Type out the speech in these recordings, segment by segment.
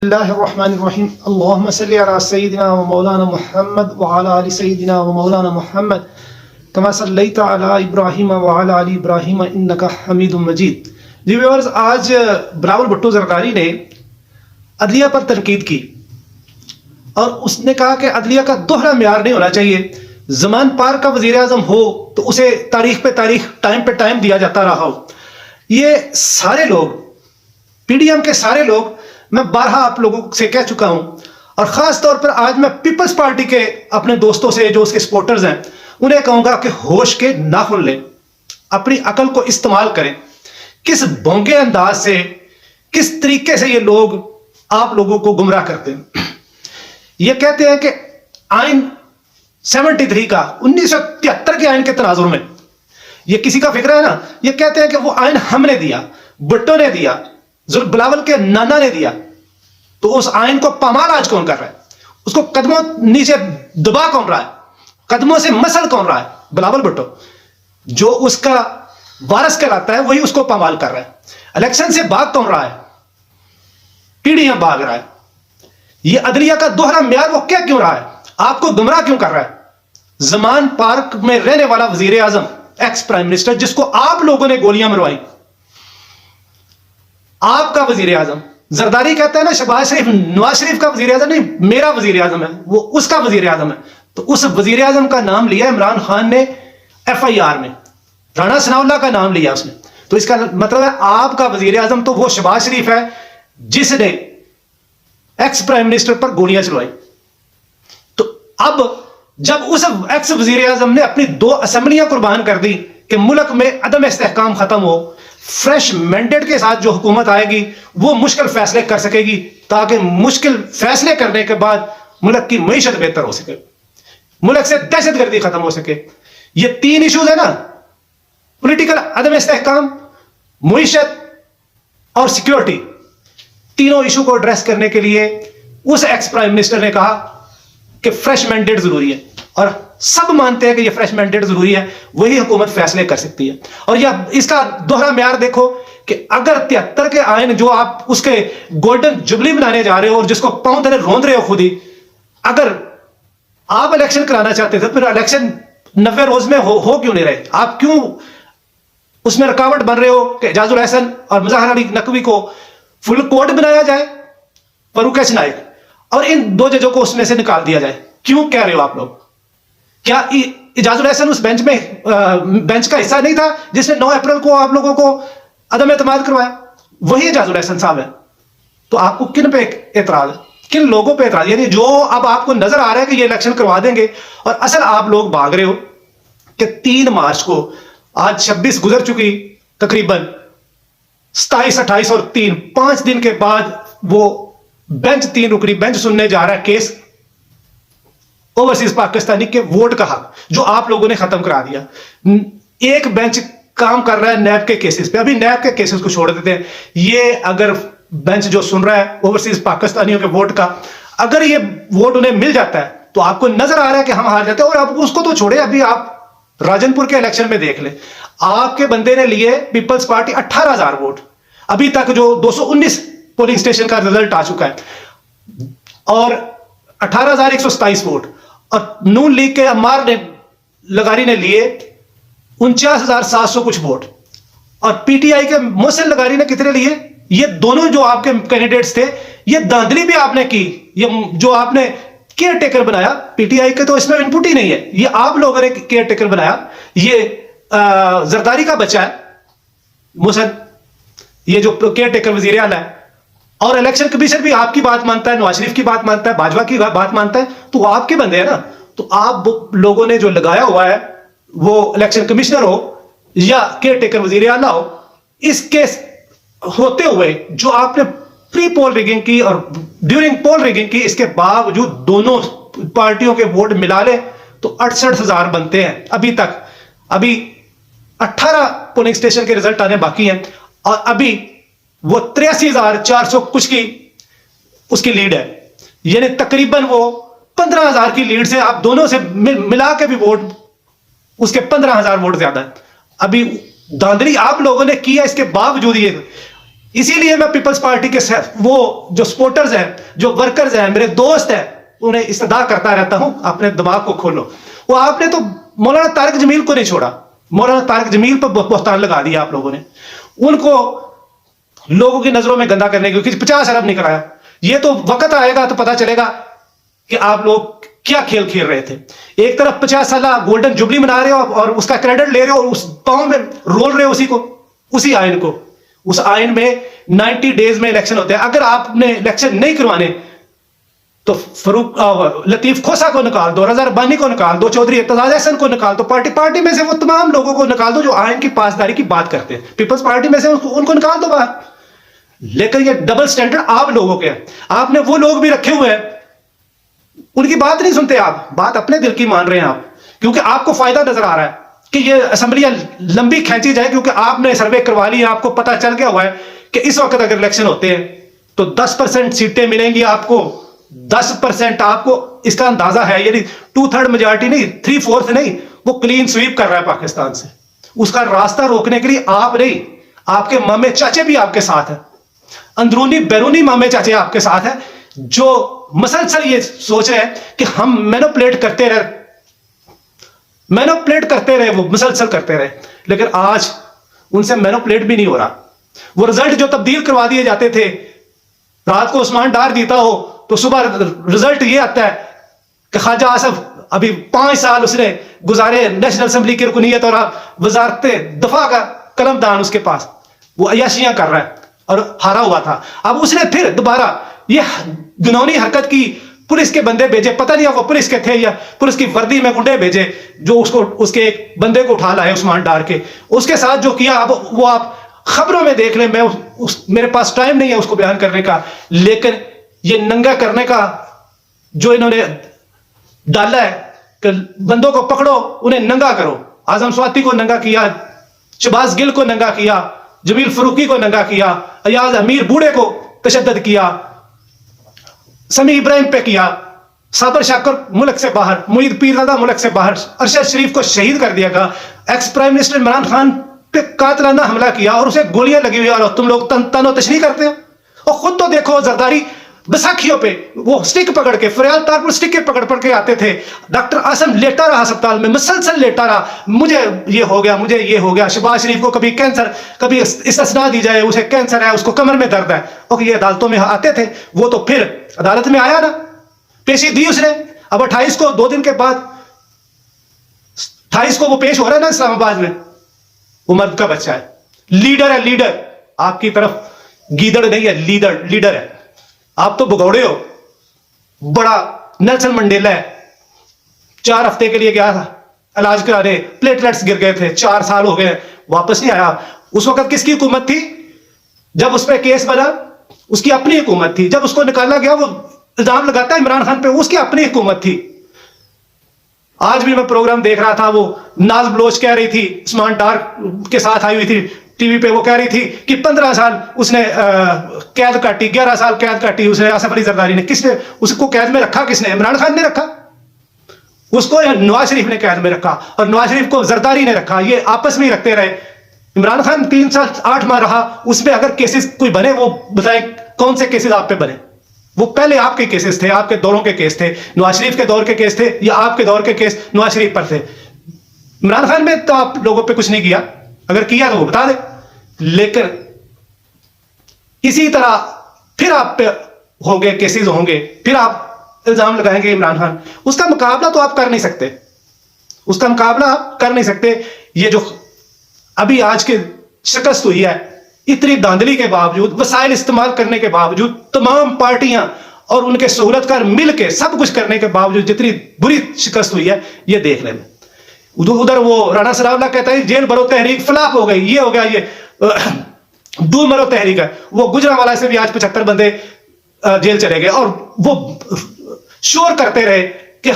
बिस्मिल्लाहिर्रहमानिर्रहीम अल्लाहुम्मा सल्लि अला सय्यिदिना व मौलाना मुहम्मद व अला आलि सय्यिदिना व मौलाना मुहम्मद कमा सल्लैता अला इब्राहीम व अला आलि इब्राहीम इन्नका हमीदुम मजीद। जी व्यूअर्स, आज बिलावल भुट्टो ज़रदारी ने अदलिया पर तनकीद की और उसने कहा कि अदलिया का दोहरा म्यार नहीं होना चाहिए। ज़मान पार का वज़ीर आज़म हो तो उसे तारीख पे तारीख, टाइम पे टाइम दिया जाता रहा हो। ये सारे लोग, पीडीएम के सारे लोग, मैं बारहा आप लोगों से कह चुका हूं और खास तौर पर आज मैं पीपल्स पार्टी के अपने दोस्तों से जो उसके सपोर्टर्स हैं उन्हें कहूंगा कि होश के नाखुन लें, अपनी अकल को इस्तेमाल करें। किस भोंगे अंदाज से, किस तरीके से ये लोग आप लोगों को गुमराह करते हैं। ये कहते हैं कि आइन 73 का 1973 के आइन के तनाजुर में, ये किसी का फिक्र है ना, ये कहते हैं कि वो आइन हमने दिया, भुट्टो ने दिया, बिलावल के नाना ने दिया। तो उस आइन को पामाल आज कौन कर रहा है? उसको कदमों नीचे दबा कौन रहा है? कदमों से मसल कौन रहा है? बिलावल भुट्टो। जो उसका वारस कहलाता है वही उसको पामाल कर रहा है। इलेक्शन से भाग कौन रहा है? पीडीएम भाग रहा है। ये अदलिया का दोहरा म्यार वो क्या क्यों रहा है? आपको गुमराह क्यों कर रहा है? ज़मान पार्क में रहने वाला वजीर आजम, एक्स प्राइम मिनिस्टर, जिसको आप लोगों ने गोलियां मरवाई, आपका वजीर आजम। जरदारी कहता है ना शहबाज शरीफ नवाज शरीफ का वजीर आजम नहीं, मेरा वजीर आजम है, वो उसका वजीर आजम है। तो उस वजीर आजम का नाम लिया इमरान खान ने FIR में, राणा सनाउल्लाह का नाम लिया उसने। तो इसका मतलब है आपका वजीर आजम तो वो शहबाज शरीफ है जिसने एक्स प्राइम मिनिस्टर पर गोलियां चलवाई। तो अब जब उस एक्स वजीर आजम ने अपनी 2 असेंबलियां कुर्बान कर दी कि मुल्क में अदम इस्तेहकाम खत्म हो, फ्रेश मैंडेट के साथ जो हुकूमत आएगी वो मुश्किल फैसले कर सकेगी, ताकि मुश्किल फैसले करने के बाद मुल्क की मईशत बेहतर हो सके, मुल्क से दहशतगर्दी खत्म हो सके। ये 3 इश्यूज है ना, पॉलिटिकल अदम इस्तेहकाम, मईशत और सिक्योरिटी, तीनों इशू को एड्रेस करने के लिए उस एक्स प्राइम मिनिस्टर ने कहा कि फ्रेश मैंडेट जरूरी है। और सब मानते हैं कि ये फ्रेश मैंडेट जरूरी है, वही हुकूमत फैसले कर सकती है। और यह इसका दोहरा म्यार देखो कि अगर 73 के आइन जो आप उसके गोल्डन जुबली बनाने जा रहे हो और जिसको पांव तले रोंद रहे हो खुद ही, अगर आप इलेक्शन कराना चाहते थे फिर इलेक्शन 90 रोज में हो क्यों नहीं रहे? आप क्यों उसमें रुकावट बन रहे हो कि एजाजुल हसन और मुज़ाहिर अली नकवी को फुल कोर्ट बनाया जाए, फरूक एस नाइक, और इन 2 जजों को उसमें से निकाल दिया जाए? क्यों कह रहे हो आप लोग? क्या एजाजुल हसन उस बेंच में बेंच का हिस्सा नहीं था जिसने 9 अप्रैल को आप लोगों को अदम एतमाद करवाया? वही एजाजुल हसन साहब है। तो आपको किन पे एतराज है, किन लोगों पे एतराज? यानी जो अब आपको नजर आ रहा है कि ये इलेक्शन करवा देंगे और असल आप लोग भाग रहे हो कि 3 मार्च को, आज 26 गुजर चुकी, तकरीबन 27, 28 और 3, 5 दिन के बाद वो बेंच 3 रुकनी बेंच सुनने जा रहा है केस ओवरसीज पाकिस्तानी के वोट का हक, जो आप लोगों ने खत्म करा दिया। एक बेंच काम कर रहा है नैब के केसेस पे, अभी नैब के केसेस को छोड़ देते हैं। ये अगर बेंच जो सुन रहा है ओवरसीज पाकिस्तानियों के वोट का, अगर ये वोट उन्हें मिल जाता है तो आपको नजर आ रहा है कि हम हार जाते हैं। और आप उसको तो छोड़े, अभी आप राजनपुर के इलेक्शन में देख ले, आपके बंदे ने लिए पीपल्स पार्टी 18,000 वोट, अभी तक जो 219 पोलिंग स्टेशन का रिजल्ट आ चुका है, और 18,127 वोट। और नून लीग के अम्मार ने लगारी ने लिए 49,700 कुछ वोट, और पीटीआई के मोहसिन लगारी ने कितने लिए? ये दोनों जो आपके कैंडिडेट्स थे, ये धांधली भी आपने की। ये जो आपने केयर टेकर बनाया, पीटीआई के तो इसमें इनपुट ही नहीं है, ये आप लोगों ने केयर टेकर बनाया। ये जरदारी का बच्चा है मोहसिन, ये जो केयर टेकर वजीर आला है, और इलेक्शन कमीशन भी आपकी बात मानता है, नवाज शरीफ की बात मानता है, भाजपा की बात मानता है, तो आपके बंदे हैं ना। तो आप लोगों ने जो लगाया हुआ है, वो इलेक्शन कमिश्नर हो या केयर टेकर वजीर आला हो, इसके होते हुए जो आपने प्री पोल रिगिंग की और ड्यूरिंग पोल रिगिंग की, इसके बावजूद दोनों पार्टियों के वोट मिला ले तो 68,000 बनते हैं अभी तक। अभी 18 पोलिंग स्टेशन के रिजल्ट आने बाकी हैं, और अभी वो 83,400 कुछ की उसकी लीड है। यानी तकरीबन वो 15,000 की लीड से आप दोनों से मिला के भी वोट उसके 15,000 वोट ज्यादा है। अभी धांधली आप लोगों ने की है, इसके बावजूद इसीलिए मैं पीपल्स पार्टी के वो जो सपोर्टर्स हैं, जो वर्कर्स हैं, मेरे दोस्त हैं, उन्हें इस्तदा करता रहता हूं, अपने दिमाग को खोलो। वो आपने तो मौलाना तारिक जमील को नहीं छोड़ा, मौलाना तारिक जमील पर बहतान लगा दिया आप लोगों ने, उनको लोगों की नजरों में गंदा करने की 50 अरब निकलाया। ये तो वक्त आएगा तो पता चलेगा कि आप लोग क्या खेल खेल रहे थे। एक तरफ 50 साल गोल्डन जुबली मना रहे हो और उसका क्रेडिट ले रहे हो, उस पाँव में रोल रहे हो उसी को, उसी आयन को। उस आयन में 90 डेज में इलेक्शन होते हैं। अगर आपने इलेक्शन नहीं करवाने तो फरूक लतीफ खोसा को निकाल दो, रजा रब्बानी को निकाल दो, चौधरी एतजाज अहसन को निकाल दो, पार्टी में से वो तमाम लोगों को निकाल दो जो आयन की पासदारी की बात करते हैं। पीपल्स पार्टी में से उनको निकाल दो बाहर। लेकिन ये डबल स्टैंडर्ड आप लोगों के हैं। आपने वो लोग भी रखे हुए हैं, उनकी बात नहीं सुनते आप, बात अपने दिल की मान रहे हैं आप, क्योंकि आपको फायदा नजर आ रहा है कि ये असेंबलियां लंबी खींची जाए, क्योंकि आपने सर्वे करवा ली है, आपको पता चल गया हुआ है कि इस वक्त अगर इलेक्शन होते हैं तो 10% सीटें मिलेंगी आपको, 10% आपको इसका अंदाजा है। यानी 2/3 मेजॉरिटी नहीं, 3/4 नहीं, वो क्लीन स्वीप कर रहा है पाकिस्तान से। उसका रास्ता रोकने के लिए आप नहीं, आपके मामे चाचे भी आपके साथ हैं, अंदरूनी बैरूनी मामे चाचे आपके साथ हैं, जो मसलसल ये सोच रहे हैं कि हम मैनिपुलेट करते रहे, वो मुसलसल करते रहे। लेकिन आज उनसे मैनिपुलेट भी नहीं हो रहा। वो रिजल्ट जो तब्दील करवा दिए जाते थे, रात को उस्मान डार जीता हो तो सुबह रिजल्ट ये आता है कि ख्वाजा आसफ अभी 5 साल उसने गुजारे नेशनल असेंबली की रुकनीयत और वजारत दफा का कलमदान उसके पास, वो अयाशियां कर रहा है और हारा हुआ था। अब उसने फिर दोबारा ये घिनौनी हरकत की, पुलिस के बंदे भेजे, पता नहीं वो पुलिस के थे या पुलिस की वर्दी में गुंडे भेजे, जो उसके एक बंदे को उठा लाए उस्मान डार के, उसके साथ जो किया अब वो आप खबरों में देख लें। मैं मेरे पास टाइम नहीं है उसको बयान करने का, लेकिन ये नंगा करने का जो इन्होंने डाला है कि बंदों को पकड़ो उन्हें नंगा करो। आजम स्वाति को नंगा किया, शहबाज गिल को नंगा किया, जमील फरूकी को नंगा किया, अयाज अमीर बूढ़े को तशद्दद किया, समी इब्राहिम पे किया, साबर शाकर मुल्क से बाहर, मुईद पीरजादा मुल्क से बाहर, अरशद शरीफ को शहीद कर दिया गया, ex prime minister Imran Khan पे कातलाना हमला किया और उसे गोलियां लगी हुई और तुम लोग तनो तशनी करते हो। और खुद तो देखो जरदारी बैसाखियों पे वो स्टिक पकड़ के, फरियाल तारपुर स्टिक के पकड़ के आते थे। डॉक्टर आसम लेटा रहा अस्पताल में, मुसलसल लेटा रहा, मुझे ये हो गया, मुझे ये हो गया। शहबाज शरीफ को कभी कैंसर, कभी इस्तिस्ना दी जाए उसे कैंसर है, उसको कमर में दर्द है, और ये अदालतों में आते थे। वो तो फिर अदालत में आया ना, पेशी दी उसने। अब 28 को 2 दिन के बाद 28 को वो पेश हो रहा है ना इस्लामाबाद में। वो मर्द का बच्चा है, लीडर है, लीडर। आपकी तरफ गीदड़ नहीं है, लीडर है। आप तो भगौड़े हो। बड़ा नेल्सन मंडेला है, 4 हफ्ते के लिए गया था इलाज कराने, प्लेटलेट्स गिर गए थे, 4 साल हो गए, वापस नहीं आया। उस वक्त किसकी हुकूमत थी? जब उस पर केस बना उसकी अपनी हुकूमत थी। जब उसको निकाला गया वो इल्जाम लगाता है इमरान खान पे, उसकी अपनी हुकूमत थी। आज भी मैं प्रोग्राम देख रहा था, वो नाज बलोच कह रही थी, उस्मान डार के साथ आई हुई थी टीवी पे, वो कह रही थी कि 15 साल उसने कैद काटी, 11 साल कैद काटी उसने, आसफ अली जरदारी ने। किसने उसको कैद में रखा? किसने? इमरान खान ने रखा उसको, नवाज शरीफ ने कैद में रखा, और नवाज शरीफ को जरदारी ने रखा। ये आपस में ही रखते रहे। इमरान खान 3 साल 8 माह रहा, उसमें अगर केसेस कोई बने वो बताए कौन से केसेस आप पे बने? वो पहले आपके केसेस थे, आपके दौरों के केस थे, नवाज शरीफ के दौर के केस थे, या आपके दौर के केस नवाज शरीफ पर थे? इमरान खान में तो आप लोगों पे कुछ नहीं किया, अगर किया तो वो बता दे। लेकिन इसी तरह फिर आप पे होंगे केसेस, होंगे, फिर आप इल्जाम लगाएंगे इमरान खान। उसका मुकाबला तो आप कर नहीं सकते, उसका मुकाबला आप कर नहीं सकते। ये जो अभी आज के शिकस्त हुई है, इतनी धांधली के बावजूद, वसाइल इस्तेमाल करने के बावजूद, तमाम पार्टियां और उनके सहूलतकार मिलकर सब कुछ करने के बावजूद जितनी बुरी शिकस्त हुई है, ये देख लें। उधर वो राणा सरावला कहता है जेल भरो तहरीक फ्लॉप हो गई, ये हो गया, ये डूब मरो तहरीक है। वो गुजरांवाला से भी आज 75 बंदे जेल चले गए, और वो शोर करते रहे कि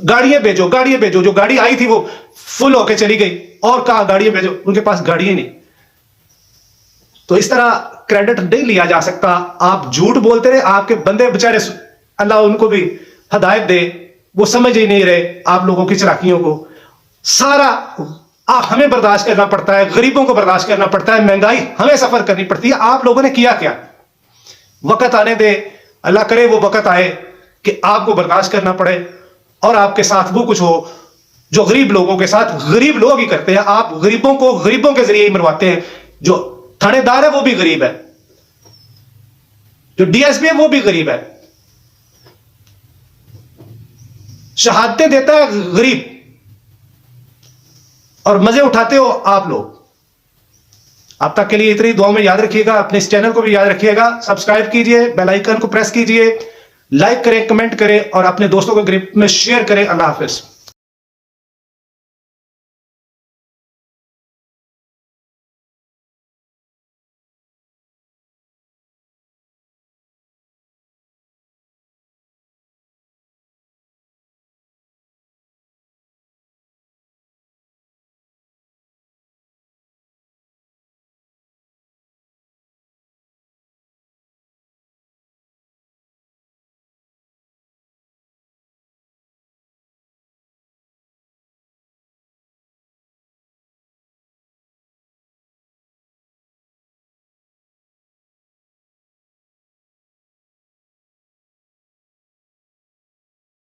गाड़ियां भेजो, गाड़ियां भेजो। जो गाड़ी आई थी वो फुल होके चली गई, और कहा गाड़ियां भेजो, उनके पास गाड़ियां नहीं। तो इस तरह क्रेडिट नहीं लिया जा सकता। आप झूठ बोलते रहे, आपके बंदे बेचारे, अल्लाह उनको भी हिदायत दे, वो समझ ही नहीं रहे आप लोगों की चलाकियों को। सारा आप हमें बर्दाश्त करना पड़ता है, गरीबों को बर्दाश्त करना पड़ता है, महंगाई हमें सफर करनी पड़ती है। आप लोगों ने किया क्या? वक्त आने दे, अल्लाह करे वो वक्त आए कि आपको बर्दाश्त करना पड़े और आपके साथ वो कुछ हो जो गरीब लोगों के साथ गरीब लोग ही करते हैं। आप गरीबों को गरीबों के जरिए ही मरवाते हैं। जो थानेदार है वो भी गरीब है, जो डीएसपी है वो भी गरीब है, शहादतें देता है गरीब, और मजे उठाते हो आप लोग। अब तक के लिए इतनी दुआ में याद रखिएगा। अपने इस चैनल को भी याद रखिएगा, सब्सक्राइब कीजिए, बेल आइकन को प्रेस कीजिए, लाइक करें, कमेंट करें और अपने दोस्तों के ग्रुप में शेयर करें। अल्लाह हाफिज।